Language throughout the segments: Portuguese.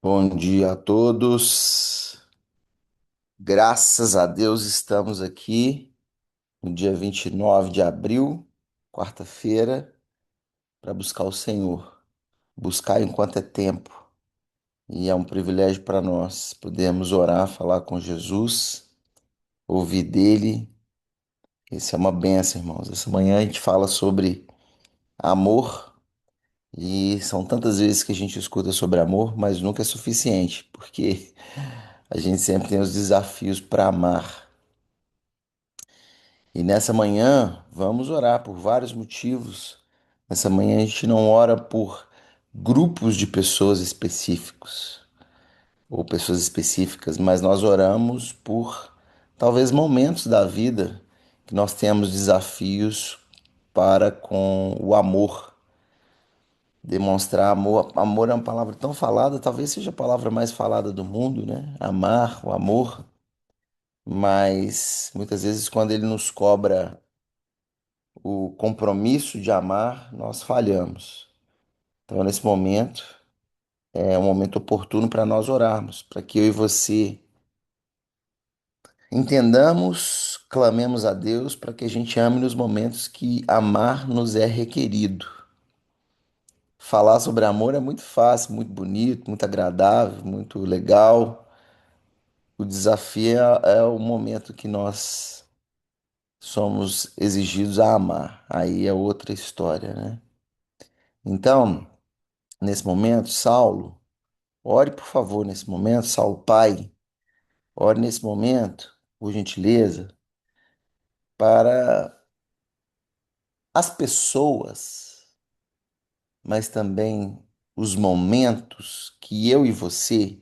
Bom dia a todos. Graças a Deus estamos aqui no dia 29 de abril, quarta-feira, para buscar o Senhor. Buscar enquanto é tempo. E é um privilégio para nós podermos orar, falar com Jesus, ouvir dele. Isso é uma benção, irmãos. Essa manhã a gente fala sobre amor e são tantas vezes que a gente escuta sobre amor, mas nunca é suficiente, porque a gente sempre tem os desafios para amar. E nessa manhã, vamos orar por vários motivos. Nessa manhã, a gente não ora por grupos de pessoas específicos ou pessoas específicas, mas nós oramos por talvez momentos da vida que nós temos desafios para com o amor. Demonstrar amor. Amor é uma palavra tão falada, talvez seja a palavra mais falada do mundo, né? Amar, o amor. Mas muitas vezes, quando ele nos cobra o compromisso de amar, nós falhamos. Então, nesse momento, é um momento oportuno para nós orarmos, para que eu e você entendamos, clamemos a Deus para que a gente ame nos momentos que amar nos é requerido. Falar sobre amor é muito fácil, muito bonito, muito agradável, muito legal. O desafio é o momento que nós somos exigidos a amar. Aí é outra história, né? Então, nesse momento, Saulo, ore, por favor, nesse momento, Saulo Pai, ore nesse momento, por gentileza, para as pessoas, mas também os momentos que eu e você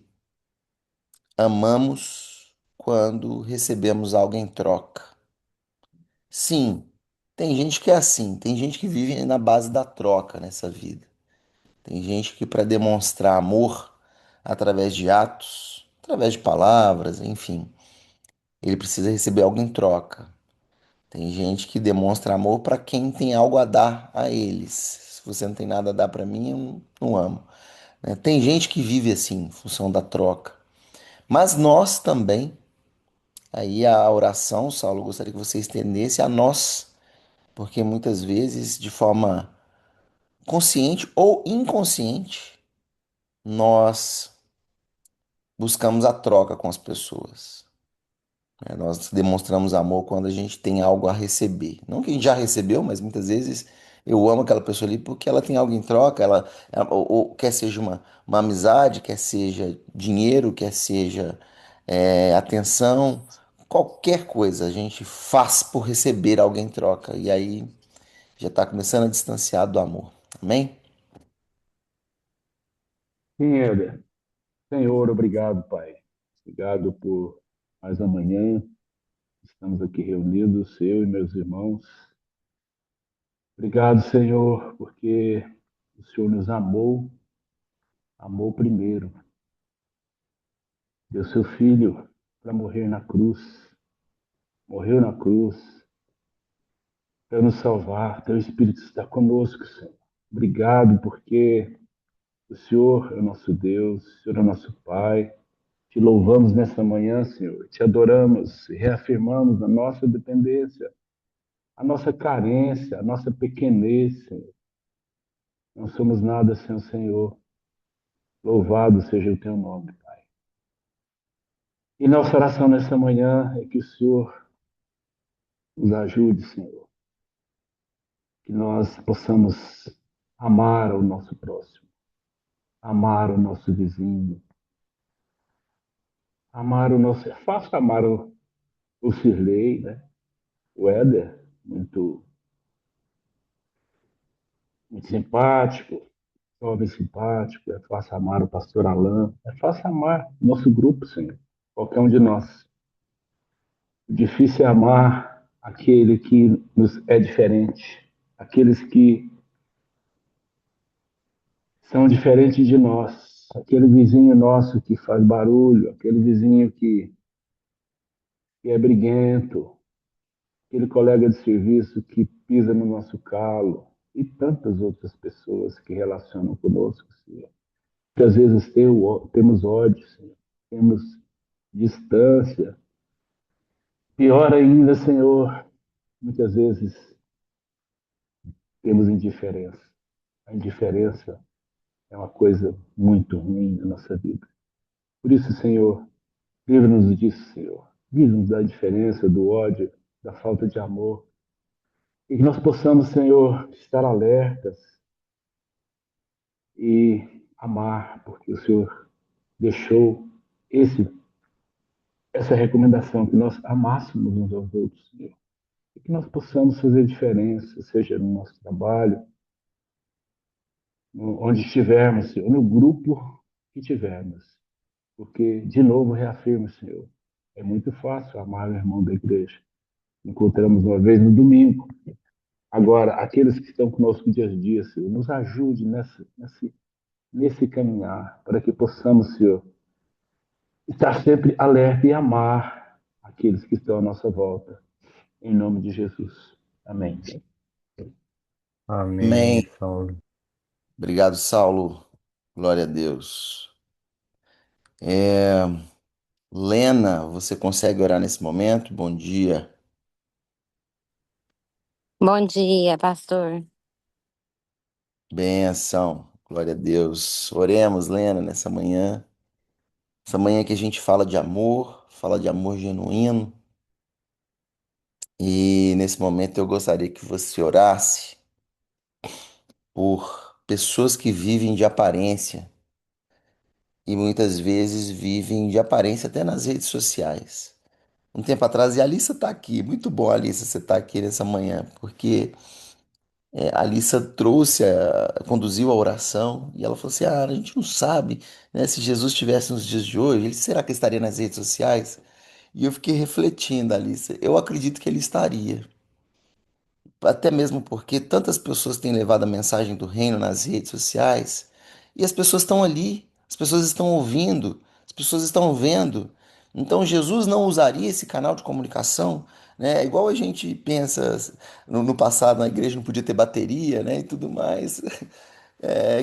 amamos quando recebemos algo em troca. Sim, tem gente que é assim, tem gente que vive na base da troca nessa vida. Tem gente que, para demonstrar amor através de atos, através de palavras, enfim, ele precisa receber algo em troca. Tem gente que demonstra amor para quem tem algo a dar a eles. Se você não tem nada a dar para mim, eu não amo, né? Tem gente que vive assim, em função da troca. Mas nós também, aí a oração, Saulo, gostaria que você estendesse a nós, porque muitas vezes, de forma consciente ou inconsciente, nós buscamos a troca com as pessoas, né? Nós demonstramos amor quando a gente tem algo a receber. Não que a gente já recebeu, mas muitas vezes eu amo aquela pessoa ali porque ela tem algo em troca, ou quer seja uma amizade, quer seja dinheiro, quer seja atenção, qualquer coisa a gente faz por receber algo em troca. E aí já está começando a distanciar do amor. Amém? Sim, Éder. Senhor, obrigado, Pai. Obrigado por mais uma manhã. Estamos aqui reunidos, eu e meus irmãos. Obrigado, Senhor, porque o Senhor nos amou, amou primeiro. Deu seu filho para morrer na cruz. Morreu na cruz para nos salvar. Teu Espírito está conosco, Senhor. Obrigado porque o Senhor é o nosso Deus, o Senhor é o nosso Pai. Te louvamos nessa manhã, Senhor. Te adoramos e reafirmamos a nossa dependência, a nossa carência, a nossa pequenez, Senhor. Não somos nada sem o Senhor. Louvado seja o teu nome, Pai. E nossa oração nessa manhã é que o Senhor nos ajude, Senhor. Que nós possamos amar o nosso próximo, amar o nosso vizinho, amar o nosso. É fácil amar o Cirlei, né? O Éder, muito simpático, jovem simpático. É fácil amar o pastor Alain. É fácil amar nosso grupo, Senhor. Qualquer um de nós. O difícil é amar aquele que nos é diferente, aqueles que são diferentes de nós, aquele vizinho nosso que faz barulho, aquele vizinho que é briguento, aquele colega de serviço que pisa no nosso calo e tantas outras pessoas que relacionam conosco, Senhor. Muitas vezes temos ódio, Senhor, temos distância. Pior ainda, Senhor, muitas vezes temos indiferença. A indiferença é uma coisa muito ruim na nossa vida. Por isso, Senhor, livra-nos disso, Senhor. Livra-nos da indiferença, do ódio, da falta de amor. E que nós possamos, Senhor, estar alertas e amar, porque o Senhor deixou esse, essa recomendação, que nós amássemos uns aos outros, Senhor. E que nós possamos fazer diferença, seja no nosso trabalho, onde estivermos, Senhor, no grupo que tivermos. Porque, de novo, reafirmo, Senhor, é muito fácil amar o irmão da igreja. Encontramos uma vez no domingo. Agora, aqueles que estão conosco dia a dia, Senhor, nos ajude nesse caminhar, para que possamos, Senhor, estar sempre alerta e amar aqueles que estão à nossa volta. Em nome de Jesus. Amém. Amém. Amém, Saulo. Obrigado, Saulo. Glória a Deus. É, Lena, você consegue orar nesse momento? Bom dia. Bom dia, pastor. Benção. Glória a Deus. Oremos, Lena, nessa manhã. Essa manhã que a gente fala de amor genuíno. E nesse momento eu gostaria que você orasse por pessoas que vivem de aparência e muitas vezes vivem de aparência até nas redes sociais. Um tempo atrás, e a Alissa está aqui. Muito bom, Alissa, você estar aqui nessa manhã, porque a Alissa conduziu a oração e ela falou assim: ah, a gente não sabe, né, se Jesus estivesse nos dias de hoje, será que ele estaria nas redes sociais? E eu fiquei refletindo, Alissa. Eu acredito que ele estaria. Até mesmo porque tantas pessoas têm levado a mensagem do reino nas redes sociais e as pessoas estão ali, as pessoas estão ouvindo, as pessoas estão vendo. Então Jesus não usaria esse canal de comunicação, né? Igual a gente pensa no passado na igreja não podia ter bateria, né? E tudo mais.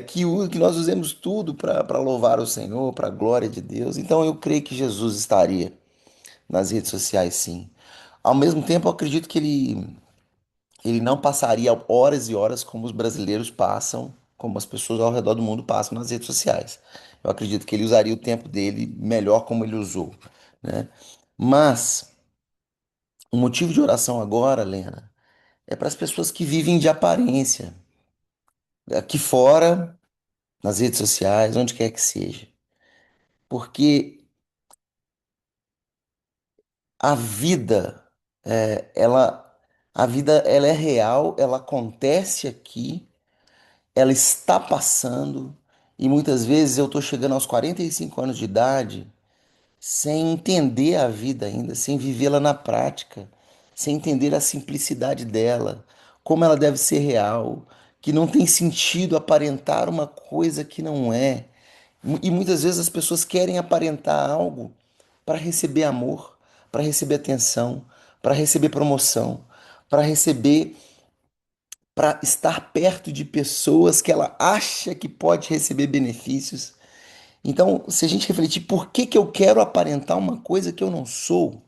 Que nós usemos tudo para louvar o Senhor, para a glória de Deus. Então eu creio que Jesus estaria nas redes sociais, sim. Ao mesmo tempo, eu acredito que ele não passaria horas e horas como os brasileiros passam, como as pessoas ao redor do mundo passam nas redes sociais. Eu acredito que ele usaria o tempo dele melhor como ele usou, né? Mas o motivo de oração agora, Lena, é para as pessoas que vivem de aparência, aqui fora, nas redes sociais, onde quer que seja. Porque a vida, é, ela, a vida, ela é real, ela acontece aqui. Ela está passando e muitas vezes eu estou chegando aos 45 anos de idade sem entender a vida ainda, sem vivê-la na prática, sem entender a simplicidade dela, como ela deve ser real, que não tem sentido aparentar uma coisa que não é. E muitas vezes as pessoas querem aparentar algo para receber amor, para receber atenção, para receber promoção, para receber para estar perto de pessoas que ela acha que pode receber benefícios. Então, se a gente refletir por que que eu quero aparentar uma coisa que eu não sou,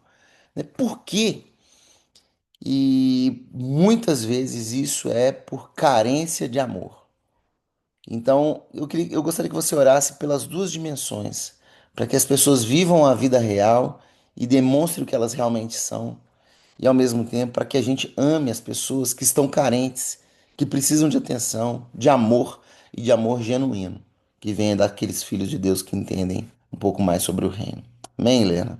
né? Por quê? E muitas vezes isso é por carência de amor. Então, eu gostaria que você orasse pelas duas dimensões, para que as pessoas vivam a vida real e demonstrem o que elas realmente são, e ao mesmo tempo para que a gente ame as pessoas que estão carentes, que precisam de atenção, de amor e de amor genuíno, que venha daqueles filhos de Deus que entendem um pouco mais sobre o reino. Amém, Helena?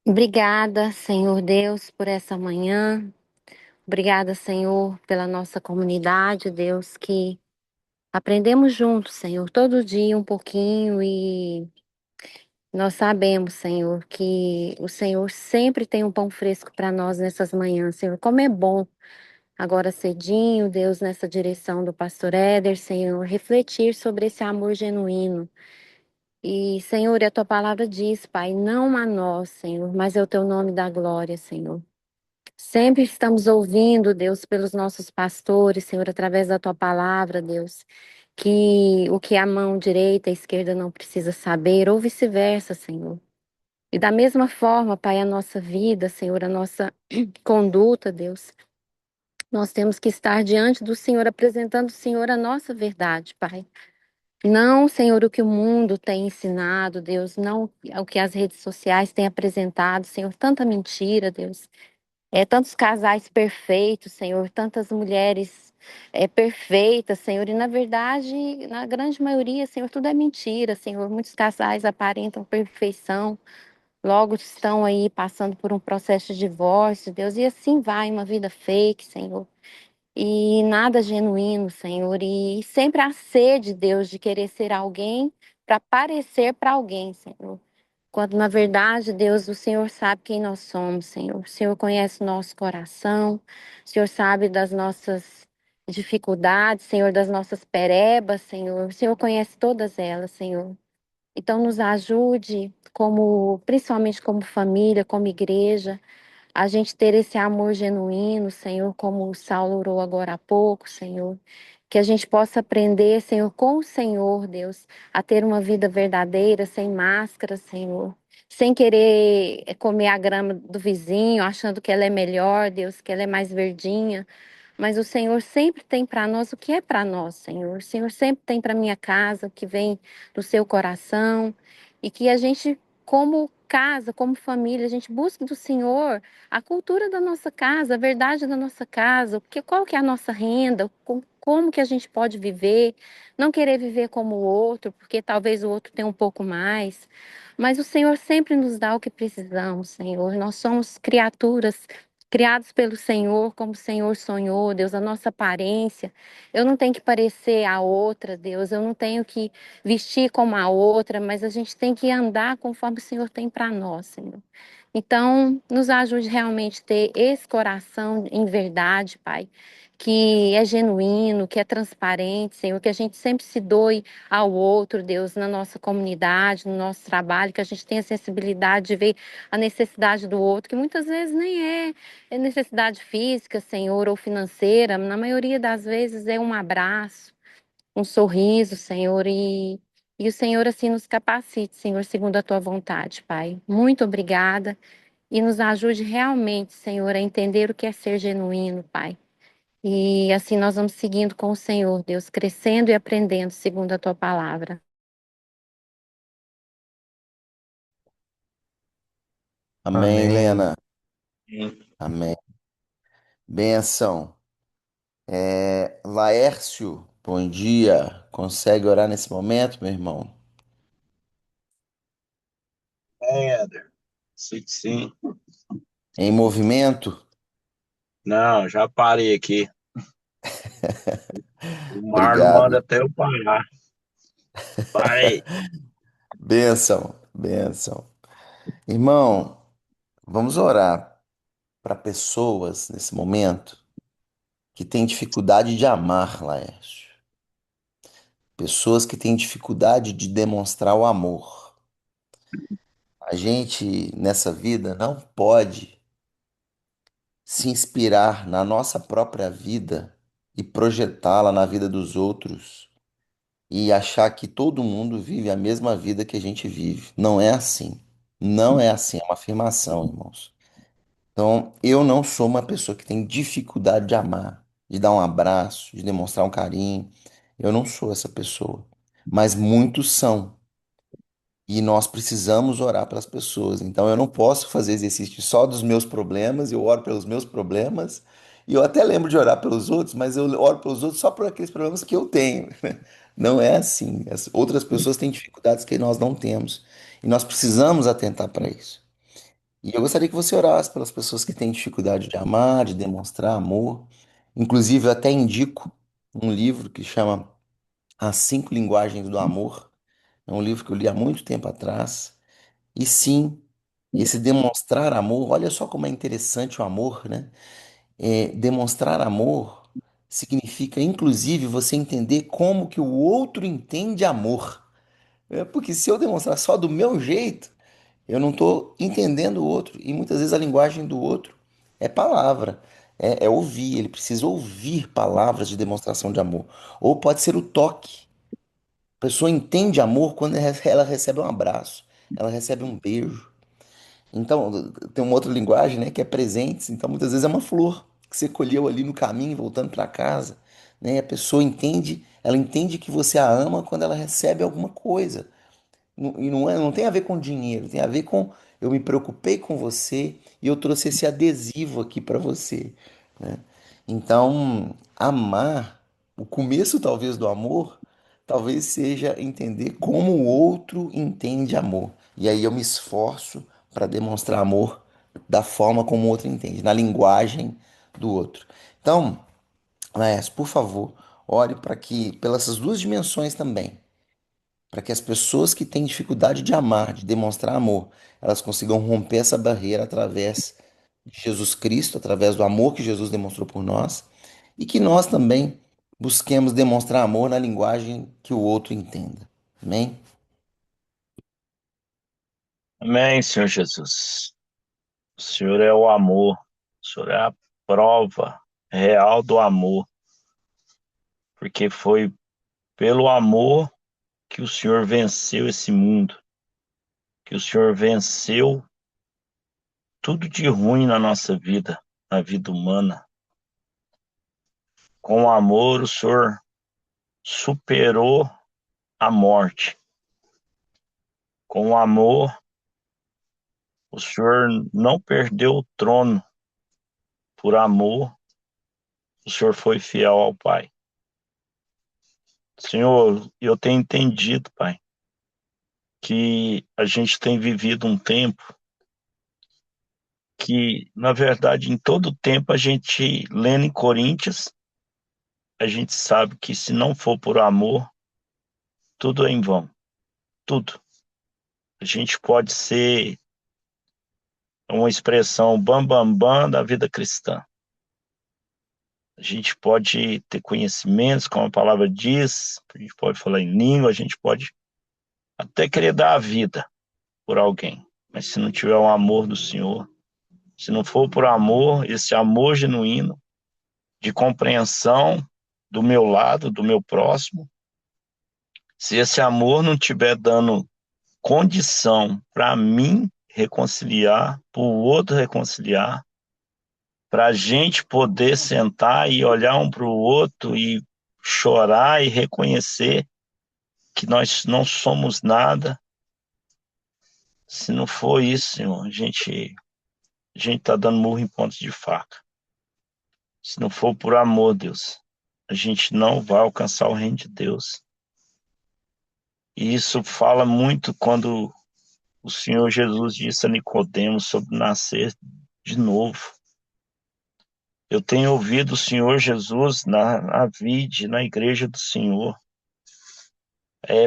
Obrigada, Senhor Deus, por essa manhã. Obrigada, Senhor, pela nossa comunidade, Deus, que aprendemos juntos, Senhor, todo dia um pouquinho e nós sabemos, Senhor, que o Senhor sempre tem um pão fresco para nós nessas manhãs, Senhor. Como é bom agora cedinho, Deus, nessa direção do pastor Éder, Senhor, refletir sobre esse amor genuíno. E, Senhor, a tua palavra diz, Pai, não a nós, Senhor, mas é o teu nome da glória, Senhor. Sempre estamos ouvindo, Deus, pelos nossos pastores, Senhor, através da tua palavra, Deus, que o que a mão direita e a esquerda não precisa saber, ou vice-versa, Senhor. E da mesma forma, Pai, a nossa vida, Senhor, a nossa conduta, Deus, nós temos que estar diante do Senhor, apresentando, Senhor, a nossa verdade, Pai. Não, Senhor, o que o mundo tem ensinado, Deus, não o que as redes sociais têm apresentado, Senhor, tanta mentira, Deus. Tantos casais perfeitos, Senhor, tantas mulheres perfeitas, Senhor, e na verdade, na grande maioria, Senhor, tudo é mentira, Senhor. Muitos casais aparentam perfeição, logo estão aí passando por um processo de divórcio, Deus, e assim vai, uma vida fake, Senhor. E nada genuíno, Senhor, e sempre a sede, Deus, de querer ser alguém para parecer para alguém, Senhor. Quando na verdade, Deus, o Senhor sabe quem nós somos, Senhor. O Senhor conhece o nosso coração, o Senhor sabe das nossas dificuldades, Senhor, das nossas perebas, Senhor. O Senhor conhece todas elas, Senhor. Então nos ajude como, principalmente como família, como igreja, a gente ter esse amor genuíno, Senhor, como o Saulo orou agora há pouco, Senhor. Que a gente possa aprender, Senhor, com o Senhor, Deus, a ter uma vida verdadeira, sem máscara, Senhor. Sem querer comer a grama do vizinho, achando que ela é melhor, Deus, que ela é mais verdinha. Mas o Senhor sempre tem para nós o que é para nós, Senhor. O Senhor sempre tem para minha casa o que vem do seu coração. E que a gente, como casa, como família, a gente busque do Senhor a cultura da nossa casa, a verdade da nossa casa, qual que é a nossa renda, como que a gente pode viver, não querer viver como o outro, porque talvez o outro tenha um pouco mais. Mas o Senhor sempre nos dá o que precisamos, Senhor. Nós somos criaturas criados pelo Senhor, como o Senhor sonhou, Deus, a nossa aparência. Eu não tenho que parecer a outra, Deus, eu não tenho que vestir como a outra, mas a gente tem que andar conforme o Senhor tem para nós, Senhor. Então, nos ajude realmente a ter esse coração em verdade, Pai, que é genuíno, que é transparente, Senhor, que a gente sempre se doe ao outro, Deus, na nossa comunidade, no nosso trabalho, que a gente tenha sensibilidade de ver a necessidade do outro, que muitas vezes nem é necessidade física, Senhor, ou financeira, na maioria das vezes é um abraço, um sorriso, Senhor, e o Senhor assim nos capacite, Senhor, segundo a tua vontade, Pai. Muito obrigada e nos ajude realmente, Senhor, a entender o que é ser genuíno, Pai. E assim nós vamos seguindo com o Senhor, Deus, crescendo e aprendendo segundo a tua palavra. Amém, Amém. Helena. Amém. Benção. Laércio, bom dia. Consegue orar nesse momento, meu irmão? Bem, Éder, sim, sim. Em movimento? Não, já parei aqui. O Marlon Obrigado. manda até eu parar. Parei. Benção, benção. Irmão, vamos orar para pessoas nesse momento que têm dificuldade de amar, Laércio. Pessoas que têm dificuldade de demonstrar o amor. A gente nessa vida não pode se inspirar na nossa própria vida e projetá-la na vida dos outros e achar que todo mundo vive a mesma vida que a gente vive. Não é assim. Não é assim, é uma afirmação, irmãos. Então, eu não sou uma pessoa que tem dificuldade de amar, de dar um abraço, de demonstrar um carinho. Eu não sou essa pessoa. Mas muitos são. E nós precisamos orar pelas pessoas. Então eu não posso fazer exercício só dos meus problemas, eu oro pelos meus problemas. E eu até lembro de orar pelos outros, mas eu oro pelos outros só por aqueles problemas que eu tenho. Não é assim. As outras pessoas têm dificuldades que nós não temos. E nós precisamos atentar para isso. E eu gostaria que você orasse pelas pessoas que têm dificuldade de amar, de demonstrar amor. Inclusive, eu até indico um livro que chama As Cinco Linguagens do Amor. É um livro que eu li há muito tempo atrás. E sim, esse demonstrar amor, olha só como é interessante o amor, né? Demonstrar amor significa, inclusive, você entender como que o outro entende amor. Porque se eu demonstrar só do meu jeito, eu não estou entendendo o outro. E muitas vezes a linguagem do outro É palavra, é ouvir. Ele precisa ouvir palavras de demonstração de amor. Ou pode ser o toque. A pessoa entende amor quando ela recebe um abraço, ela recebe um beijo. Então, tem uma outra linguagem, né, que é presentes. Então, muitas vezes é uma flor que você colheu ali no caminho, voltando para casa, né? E a pessoa entende, ela entende que você a ama quando ela recebe alguma coisa. E não tem a ver com dinheiro, tem a ver com eu me preocupei com você e eu trouxe esse adesivo aqui para você, né? Então, amar, o começo talvez do amor, talvez seja entender como o outro entende amor. E aí eu me esforço para demonstrar amor da forma como o outro entende, na linguagem do outro. Então, Laércio, por favor, ore para que, pelas essas duas dimensões também, para que as pessoas que têm dificuldade de amar, de demonstrar amor, elas consigam romper essa barreira através de Jesus Cristo, através do amor que Jesus demonstrou por nós, e que nós também busquemos demonstrar amor na linguagem que o outro entenda. Amém? Amém, Senhor Jesus. O Senhor é o amor. O Senhor é a prova real do amor, porque foi pelo amor que o Senhor venceu esse mundo, que o Senhor venceu tudo de ruim na nossa vida, na vida humana. Com o amor, o Senhor superou a morte. Com o amor, o Senhor não perdeu o trono. Por amor, o Senhor foi fiel ao Pai. Senhor, eu tenho entendido, Pai, que a gente tem vivido um tempo que, na verdade, em todo tempo a gente, lendo em Coríntios, a gente sabe que se não for por amor, tudo é em vão, tudo. A gente pode ser uma expressão bam, bam, bam da vida cristã. A gente pode ter conhecimentos, como a palavra diz, a gente pode falar em língua, a gente pode até querer dar a vida por alguém. Mas se não tiver o amor do Senhor, se não for por amor, esse amor genuíno, de compreensão do meu lado, do meu próximo, se esse amor não estiver dando condição para mim reconciliar, para o outro reconciliar, para a gente poder sentar e olhar um para o outro e chorar e reconhecer que nós não somos nada. Se não for isso, Senhor, a gente está dando murro em pontos de faca. Se não for por amor, Deus, a gente não vai alcançar o reino de Deus. E isso fala muito quando o Senhor Jesus disse a Nicodemos sobre nascer de novo. Eu tenho ouvido o Senhor Jesus na vide, na igreja do Senhor,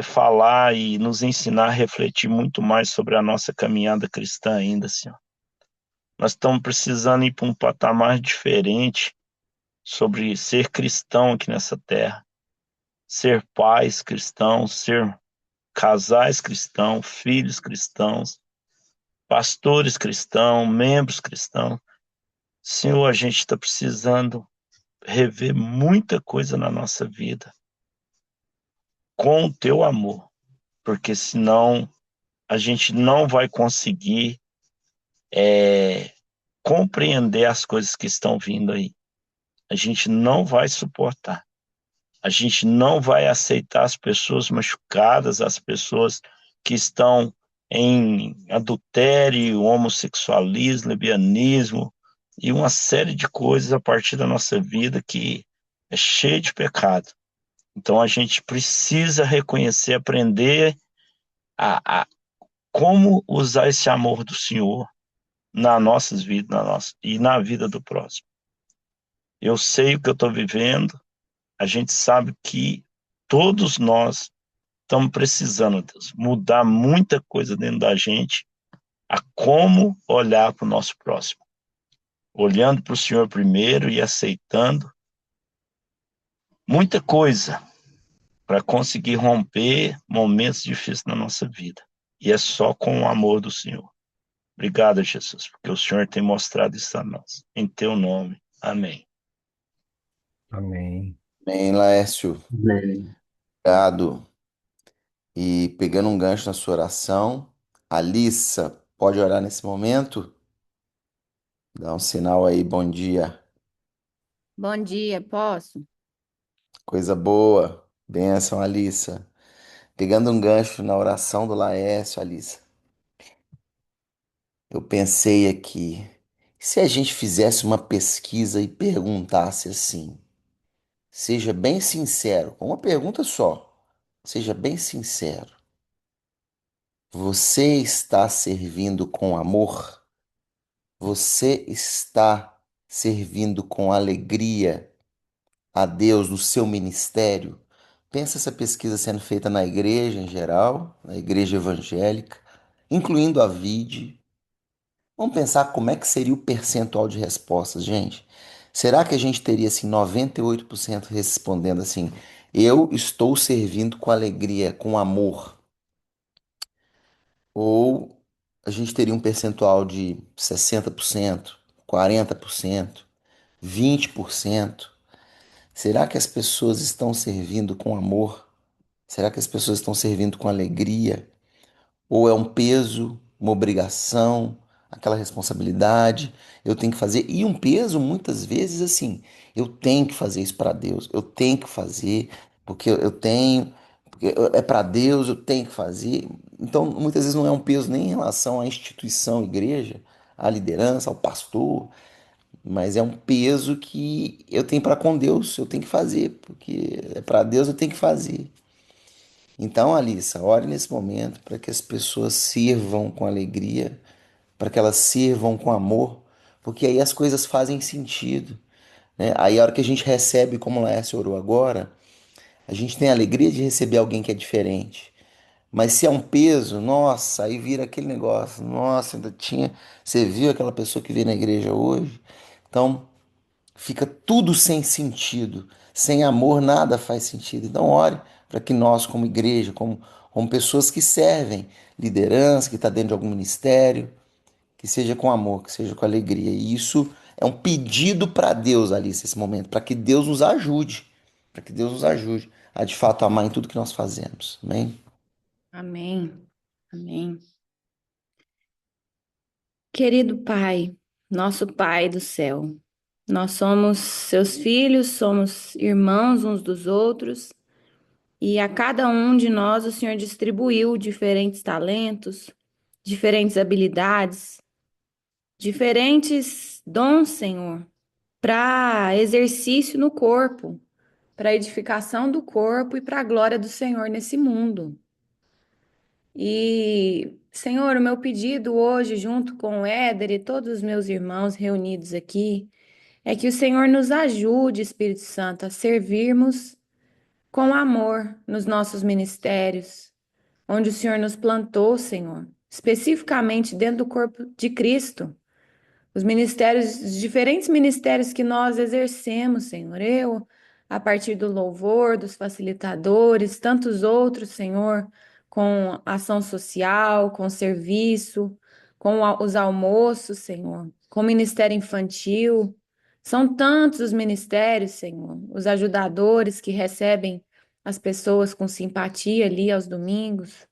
falar e nos ensinar a refletir muito mais sobre a nossa caminhada cristã ainda, Senhor. Nós estamos precisando ir para um patamar diferente sobre ser cristão aqui nessa terra, ser pais cristãos, ser casais cristãos, filhos cristãos, pastores cristãos, membros cristãos. Senhor, a gente está precisando rever muita coisa na nossa vida com o teu amor, porque senão a gente não vai conseguir compreender as coisas que estão vindo aí. A gente não vai suportar. A gente não vai aceitar as pessoas machucadas, as pessoas que estão em adultério, homossexualismo, lesbianismo e uma série de coisas a partir da nossa vida que é cheia de pecado. Então a gente precisa reconhecer, aprender a como usar esse amor do Senhor nas nossas vidas, e na vida do próximo. Eu sei o que eu estou vivendo, a gente sabe que todos nós estamos precisando, Deus, mudar muita coisa dentro da gente, a como olhar para o nosso próximo. Olhando para o Senhor primeiro e aceitando muita coisa para conseguir romper momentos difíceis na nossa vida. E é só com o amor do Senhor. Obrigado, Jesus, porque o Senhor tem mostrado isso a nós. Em teu nome. Amém. Amém. Bem, Laércio, Amém. obrigado. E pegando um gancho na sua oração, Alissa, pode orar nesse momento? Dá um sinal aí, bom dia. Bom dia, posso? Coisa boa. Bênção, Alissa. Pegando um gancho na oração do Laércio, Alissa, eu pensei aqui, se a gente fizesse uma pesquisa e perguntasse assim, seja bem sincero, com uma pergunta só, seja bem sincero, você está servindo com amor? Você está servindo com alegria a Deus no seu ministério? Pensa essa pesquisa sendo feita na igreja em geral, na igreja evangélica, incluindo a VID. Vamos pensar como é que seria o percentual de respostas, gente. Será que a gente teria assim 98% respondendo assim: eu estou servindo com alegria, com amor? Ou a gente teria um percentual de 60%, 40%, 20%? Será que as pessoas estão servindo com amor? Será que as pessoas estão servindo com alegria? Ou é um peso, uma obrigação, aquela responsabilidade, eu tenho que fazer. E um peso, muitas vezes, assim, eu tenho que fazer isso para Deus, eu tenho que fazer, porque eu tenho, porque é para Deus, eu tenho que fazer. Então, muitas vezes não é um peso nem em relação à instituição, igreja, à liderança, ao pastor, mas é um peso que eu tenho para com Deus, eu tenho que fazer, porque é para Deus, eu tenho que fazer. Então, Alissa, ore nesse momento para que as pessoas sirvam com alegria, para que elas sirvam com amor, porque aí as coisas fazem sentido, né? Aí a hora que a gente recebe, como o Laércio orou agora, a gente tem a alegria de receber alguém que é diferente. Mas se é um peso, nossa, aí vira aquele negócio, nossa, ainda tinha, você viu aquela pessoa que veio na igreja hoje? Então, fica tudo sem sentido. Sem amor, nada faz sentido. Então, ore para que nós, como igreja, como pessoas que servem, liderança, que está dentro de algum ministério, que seja com amor, que seja com alegria. E isso é um pedido para Deus, Alice, esse momento, para que Deus nos ajude, para que Deus nos ajude a de fato amar em tudo que nós fazemos. Amém? Amém. Amém. Querido Pai, nosso Pai do céu, nós somos seus filhos, somos irmãos uns dos outros, e a cada um de nós o Senhor distribuiu diferentes talentos, diferentes habilidades, diferentes dons, Senhor, para exercício no corpo, para edificação do corpo e para a glória do Senhor nesse mundo. E, Senhor, o meu pedido hoje, junto com o Éder e todos os meus irmãos reunidos aqui, é que o Senhor nos ajude, Espírito Santo, a servirmos com amor nos nossos ministérios, onde o Senhor nos plantou, Senhor, especificamente dentro do corpo de Cristo. Os ministérios, os diferentes ministérios que nós exercemos, Senhor. Eu, a partir do louvor, dos facilitadores, tantos outros, Senhor, com ação social, com serviço, com os almoços, Senhor, com ministério infantil. São tantos os ministérios, Senhor, os ajudadores que recebem as pessoas com simpatia ali aos domingos.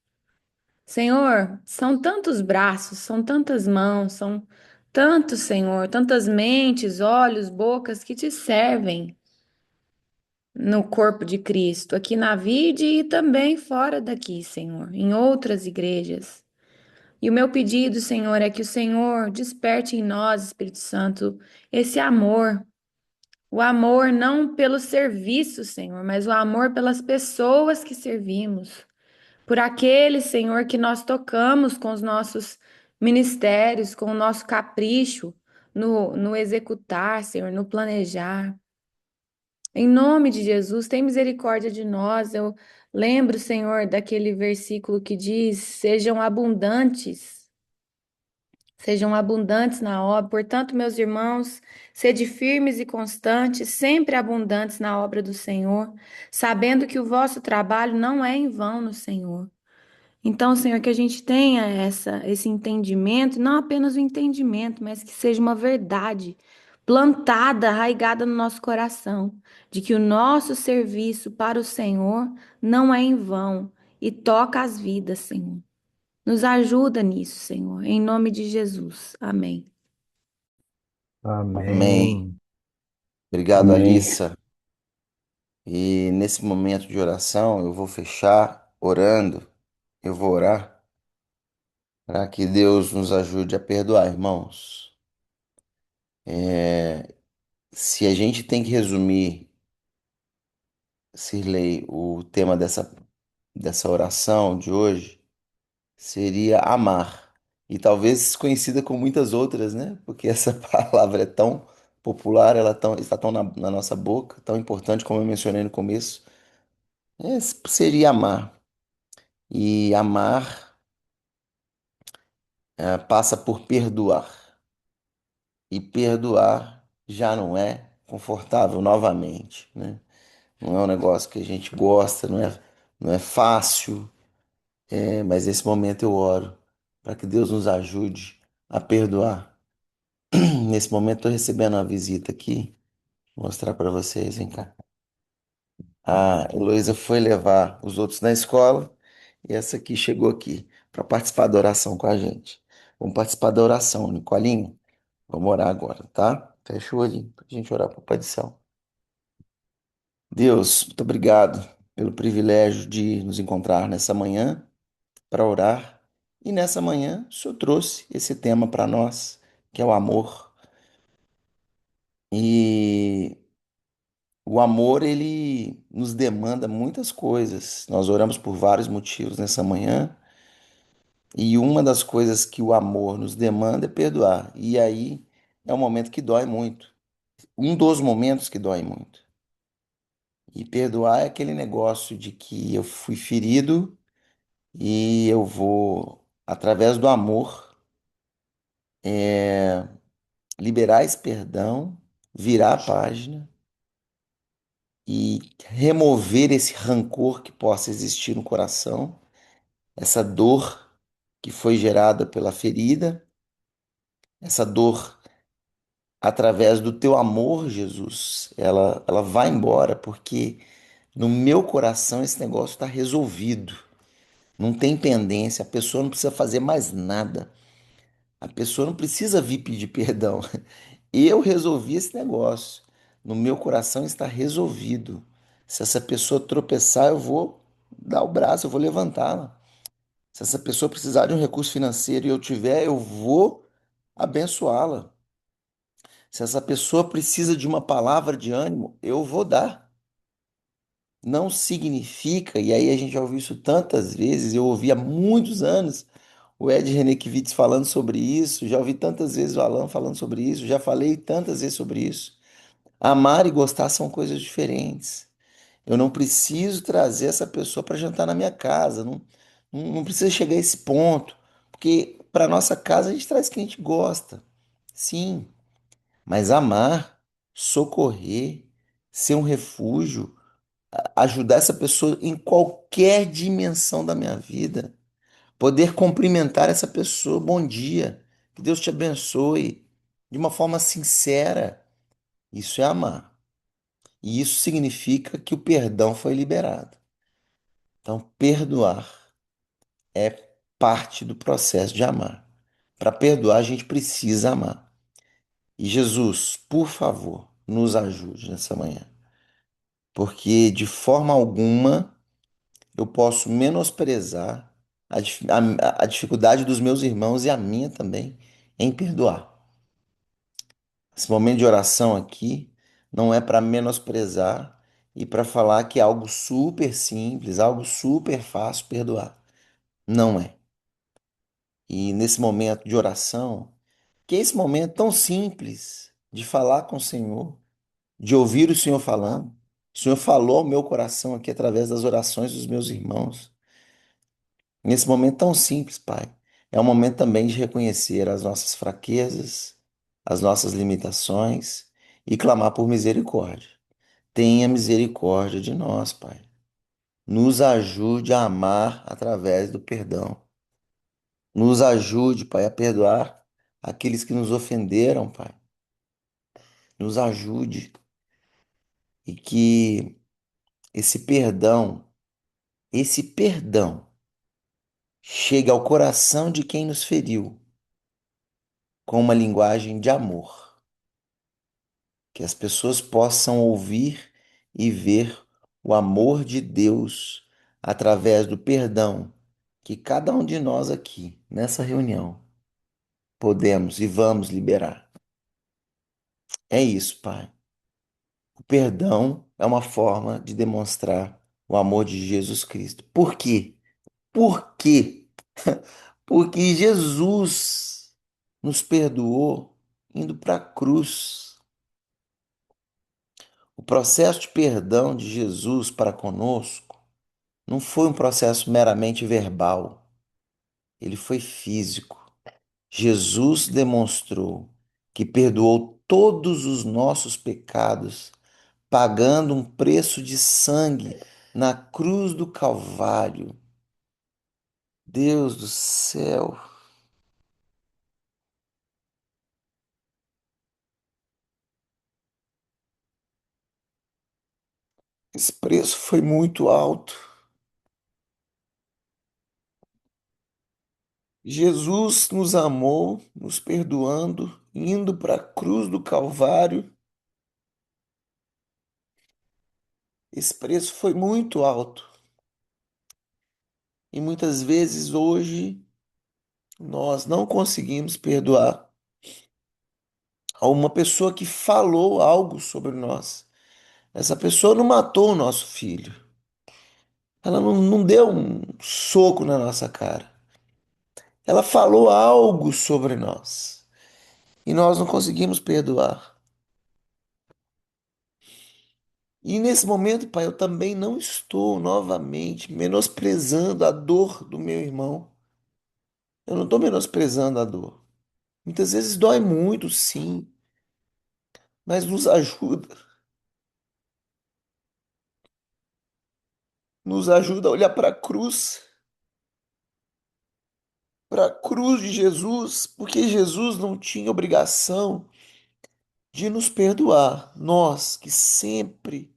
Senhor, são tantos braços, são tantas mãos, são tantos, Senhor, tantas mentes, olhos, bocas que te servem no corpo de Cristo, aqui na vida e também fora daqui, Senhor, em outras igrejas. E o meu pedido, Senhor, é que o Senhor desperte em nós, Espírito Santo, esse amor. O amor não pelo serviço, Senhor, mas o amor pelas pessoas que servimos por aquele, Senhor, que nós tocamos com os nossos ministérios, com o nosso capricho no executar, Senhor, no planejar. Em nome de Jesus, tem misericórdia de nós. Eu lembro, Senhor, daquele versículo que diz: sejam abundantes na obra. Portanto, meus irmãos, sede firmes e constantes, sempre abundantes na obra do Senhor, sabendo que o vosso trabalho não é em vão no Senhor. Então, Senhor, que a gente tenha esse entendimento, não apenas o entendimento, mas que seja uma verdade plantada, arraigada no nosso coração, de que o nosso serviço para o Senhor não é em vão e toca as vidas, Senhor. Nos ajuda nisso, Senhor, em nome de Jesus. Amém. Amém. Amém. Obrigado, Amém. Alissa. E nesse momento de oração, eu vou fechar orando. Eu vou orar para que Deus nos ajude a perdoar, irmãos. É, se a gente tem que resumir, Sirlei, o tema dessa oração de hoje, seria amar. E talvez conhecida com muitas outras, né? Porque essa palavra é tão popular, está tão na nossa boca, tão importante, como eu mencionei no começo. Seria amar. E amar, passa por perdoar. E perdoar já não é confortável novamente, né? Não é um negócio que a gente gosta, não é fácil, mas nesse momento eu oro para que Deus nos ajude a perdoar. Nesse momento estou recebendo uma visita aqui, vou mostrar para vocês, vem cá. A Heloísa foi levar os outros na escola e essa aqui chegou aqui para participar da oração com a gente. Vamos participar da oração, Nicolinha. Vamos orar agora, tá? Fecha o olhinho para a gente orar para o Pai do Céu. Deus, muito obrigado pelo privilégio de nos encontrar nessa manhã para orar. E nessa manhã, o Senhor trouxe esse tema para nós, que é o amor. E o amor, ele nos demanda muitas coisas. Nós oramos por vários motivos nessa manhã, e uma das coisas que o amor nos demanda é perdoar. E aí é um momento que dói muito. Um dos momentos que dói muito. E perdoar é aquele negócio de que eu fui ferido e eu vou, através do amor, liberar esse perdão, virar a página e remover esse rancor que possa existir no coração, essa dor que foi gerada pela ferida, essa dor através do teu amor, Jesus, ela vai embora porque no meu coração esse negócio está resolvido. Não tem pendência, a pessoa não precisa fazer mais nada. A pessoa não precisa vir pedir perdão. Eu resolvi esse negócio. No meu coração está resolvido. Se essa pessoa tropeçar, eu vou dar o braço, eu vou levantá-la. Se essa pessoa precisar de um recurso financeiro e eu tiver, eu vou abençoá-la. Se essa pessoa precisa de uma palavra de ânimo, eu vou dar. Não significa, e aí a gente já ouviu isso tantas vezes, eu ouvi há muitos anos o Ed Renekiewicz falando sobre isso, já ouvi tantas vezes o Alan falando sobre isso, já falei tantas vezes sobre isso. Amar e gostar são coisas diferentes. Eu não preciso trazer essa pessoa para jantar na minha casa, não precisa chegar a esse ponto, porque para nossa casa a gente traz quem a gente gosta, sim, mas amar, socorrer, ser um refúgio, ajudar essa pessoa em qualquer dimensão da minha vida. Poder cumprimentar essa pessoa, bom dia, que Deus te abençoe, de uma forma sincera. Isso é amar. E isso significa que o perdão foi liberado. Então, perdoar é parte do processo de amar. Para perdoar, a gente precisa amar. E Jesus, por favor, nos ajude nessa manhã. Porque de forma alguma eu posso menosprezar a dificuldade dos meus irmãos e a minha também em perdoar. Esse momento de oração aqui não é para menosprezar e para falar que é algo super simples, algo super fácil perdoar. Não é. E nesse momento de oração, que é esse momento tão simples de falar com o Senhor, de ouvir o Senhor falando. O Senhor falou ao meu coração aqui através das orações dos meus irmãos. Nesse momento tão simples, Pai, é um momento também de reconhecer as nossas fraquezas, as nossas limitações e clamar por misericórdia. Tenha misericórdia de nós, Pai. nos ajude a amar através do perdão. Nos ajude, Pai, a perdoar aqueles que nos ofenderam, Pai. Nos ajude e que esse perdão, esse perdão chegue ao coração de quem nos feriu com uma linguagem de amor, que as pessoas possam ouvir e ver o amor de Deus através do perdão que cada um de nós aqui, nessa reunião, podemos e vamos liberar. É isso, Pai. O perdão é uma forma de demonstrar o amor de Jesus Cristo. Por quê? Por quê? Porque Jesus nos perdoou indo para a cruz. O processo de perdão de Jesus para conosco não foi um processo meramente verbal, ele foi físico. Jesus demonstrou que perdoou todos os nossos pecados, pagando um preço de sangue na cruz do Calvário. Deus do céu, esse preço foi muito alto. Jesus nos amou, nos perdoando, indo para a cruz do Calvário. Esse preço foi muito alto. E muitas vezes hoje nós não conseguimos perdoar a uma pessoa que falou algo sobre nós. Essa pessoa não matou o nosso filho. Ela não deu um soco na nossa cara. Ela falou algo sobre nós. E nós não conseguimos perdoar. E nesse momento, Pai, eu também não estou novamente menosprezando a dor do meu irmão. Eu não estou menosprezando a dor. Muitas vezes dói muito, sim, mas nos ajuda. Nos ajuda a olhar para a cruz de Jesus, porque Jesus não tinha obrigação de nos perdoar. Nós que sempre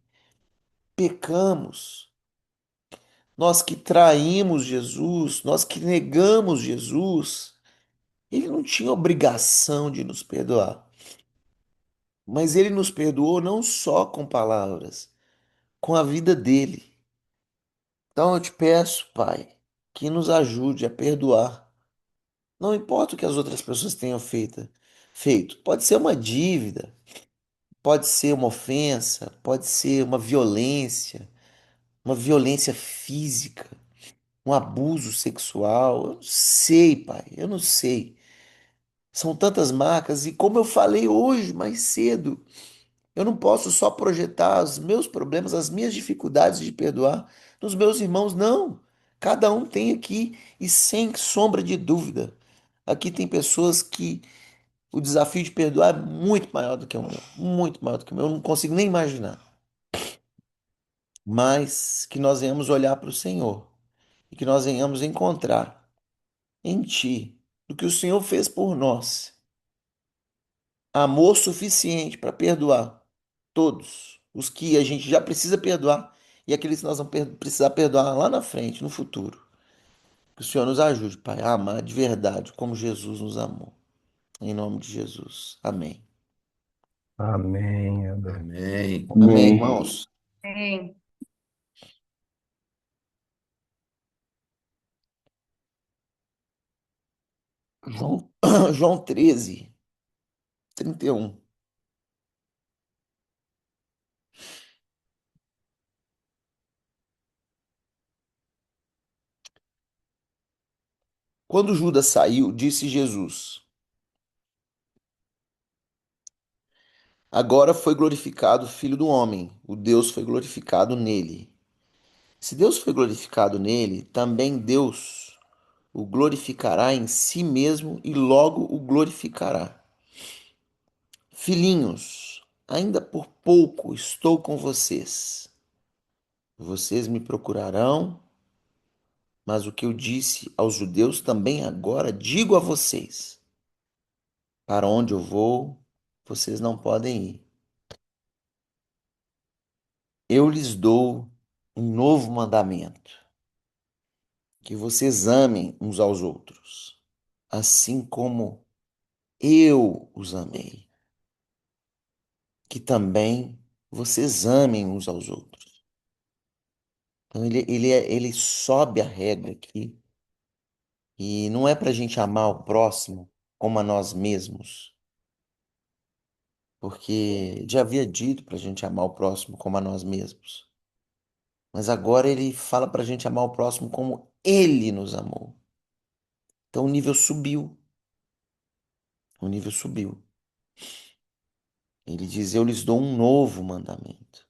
pecamos, nós que traímos Jesus, nós que negamos Jesus, ele não tinha obrigação de nos perdoar. Mas ele nos perdoou não só com palavras, com a vida dele. Então eu te peço, Pai, que nos ajude a perdoar. Não importa o que as outras pessoas tenham feito. Pode ser uma dívida, pode ser uma ofensa, pode ser uma violência física, um abuso sexual. Eu não sei, Pai, eu não sei. São tantas marcas e como eu falei hoje mais cedo, eu não posso só projetar os meus problemas, as minhas dificuldades de perdoar nos meus irmãos, não. Cada um tem aqui, e sem sombra de dúvida, aqui tem pessoas que o desafio de perdoar é muito maior do que o meu, muito maior do que o meu, eu não consigo nem imaginar. Mas que nós venhamos olhar para o Senhor e que nós venhamos encontrar em Ti o que o Senhor fez por nós, amor suficiente para perdoar todos os que a gente já precisa perdoar e aqueles que nós vamos precisar perdoar lá na frente, no futuro. Que o Senhor nos ajude, Pai, a amar de verdade como Jesus nos amou. Em nome de Jesus. Amém. Amém, Abel. Amém. Amém, Amém. irmãos. Amém. João, João 13, 31. Quando Judas saiu, disse Jesus: Agora foi glorificado o Filho do Homem, o Deus foi glorificado nele. Se Deus foi glorificado nele, também Deus o glorificará em si mesmo e logo o glorificará. Filhinhos, ainda por pouco estou com vocês. Vocês me procurarão, mas o que eu disse aos judeus também agora digo a vocês: para onde eu vou, vocês não podem ir. Eu lhes dou um novo mandamento, que vocês amem uns aos outros, assim como eu os amei, que também vocês amem uns aos outros. Então ele sobe a regra aqui, e não é para a gente amar o próximo como a nós mesmos, porque já havia dito para a gente amar o próximo como a nós mesmos. Mas agora ele fala para a gente amar o próximo como ele nos amou. Então o nível subiu. O nível subiu. Ele diz: Eu lhes dou um novo mandamento.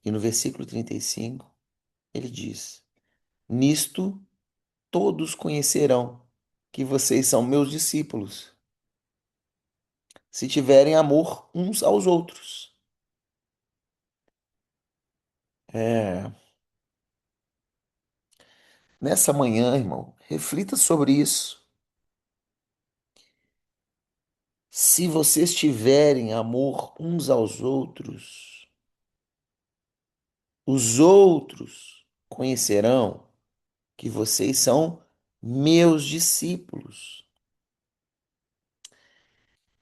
E no versículo 35, ele diz: Nisto todos conhecerão que vocês são meus discípulos, se tiverem amor uns aos outros. É, nessa manhã, irmão, reflita sobre isso. Se vocês tiverem amor uns aos outros, os outros conhecerão que vocês são meus discípulos.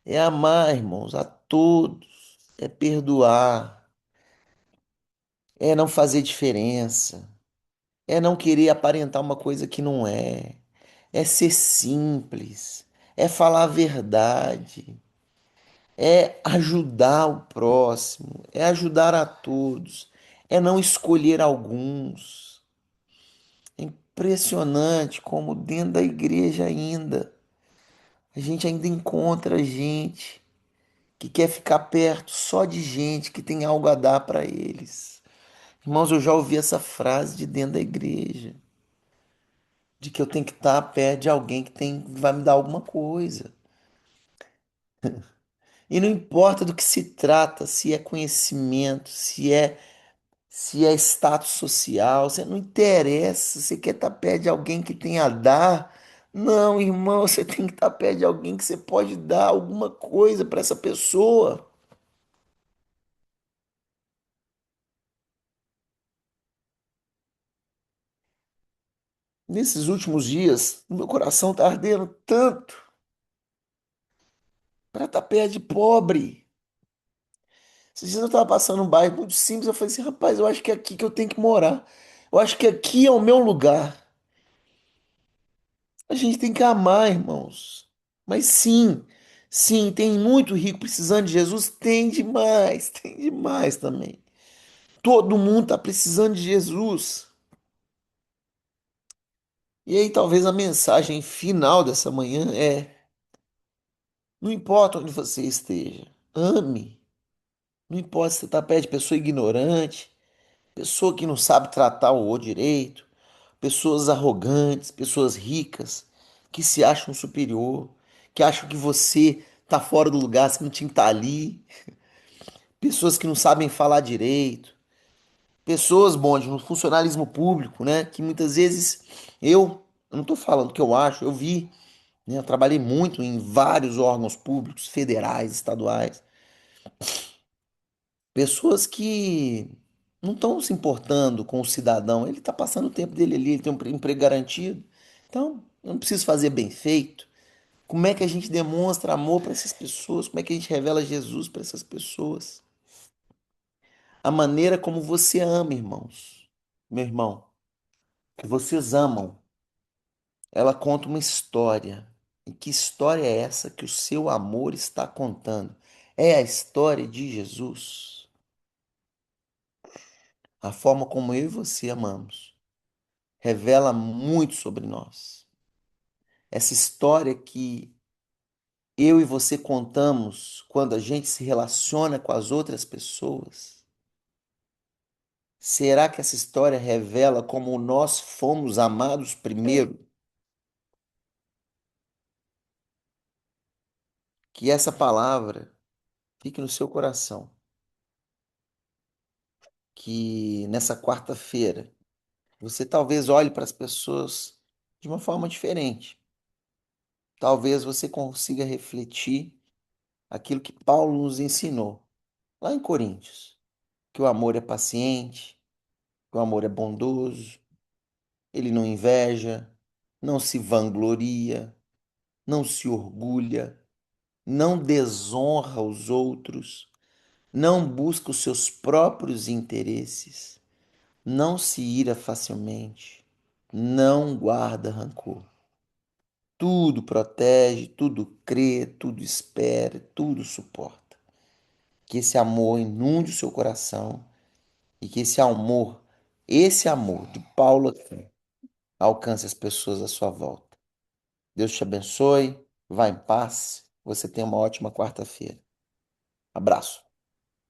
É amar, irmãos, a todos, é perdoar, é não fazer diferença, é não querer aparentar uma coisa que não é, é ser simples, é falar a verdade, é ajudar o próximo, é ajudar a todos, é não escolher alguns. É impressionante como dentro da igreja ainda, a gente ainda encontra gente que quer ficar perto só de gente que tem algo a dar para eles. Irmãos, eu já ouvi essa frase de dentro da igreja, de que eu tenho que estar perto de alguém que vai me dar alguma coisa. E não importa do que se trata, se é conhecimento, se é status social, você não interessa, você quer estar perto de alguém que tem a dar. Não, irmão, você tem que estar perto de alguém que você pode dar alguma coisa para essa pessoa. Nesses últimos dias, o meu coração está ardendo tanto para estar perto de pobre. Esses dias eu estava passando um bairro muito simples, eu falei assim, rapaz, eu acho que é aqui que eu tenho que morar. Eu acho que aqui é o meu lugar. A gente tem que amar, irmãos. Mas sim, sim, tem muito rico precisando de Jesus? Tem demais, tem demais também. Todo mundo está precisando de Jesus. E aí talvez a mensagem final dessa manhã é: não importa onde você esteja, ame. Não importa se você está perto de pessoa ignorante, pessoa que não sabe tratar o outro direito, pessoas arrogantes, pessoas ricas, que se acham superior, que acham que você está fora do lugar, você não tinha que estar ali, pessoas que não sabem falar direito, pessoas, bom, no funcionalismo público, né, que muitas vezes eu não estou falando o que eu acho, eu vi, né, eu trabalhei muito em vários órgãos públicos, federais, estaduais, pessoas que não estão se importando com o cidadão. Ele está passando o tempo dele ali, ele tem um emprego garantido. Então, eu não preciso fazer bem feito. Como é que a gente demonstra amor para essas pessoas? Como é que a gente revela Jesus para essas pessoas? A maneira como você ama, irmãos. Meu irmão, que vocês amam. Ela conta uma história. E que história é essa que o seu amor está contando? É a história de Jesus. A forma como eu e você amamos revela muito sobre nós. Essa história que eu e você contamos quando a gente se relaciona com as outras pessoas, será que essa história revela como nós fomos amados primeiro? Que essa palavra fique no seu coração. que nessa quarta-feira você talvez olhe para as pessoas de uma forma diferente. Talvez você consiga refletir aquilo que Paulo nos ensinou lá em Coríntios, que o amor é paciente, que o amor é bondoso, ele não inveja, não se vangloria, não se orgulha, não desonra os outros, não busca os seus próprios interesses, não se ira facilmente, não guarda rancor. Tudo protege, tudo crê, tudo espera, tudo suporta. Que esse amor inunde o seu coração e que esse amor de Paulo aqui, alcance as pessoas à sua volta. Deus te abençoe, vá em paz, você tenha uma ótima quarta-feira. Abraço.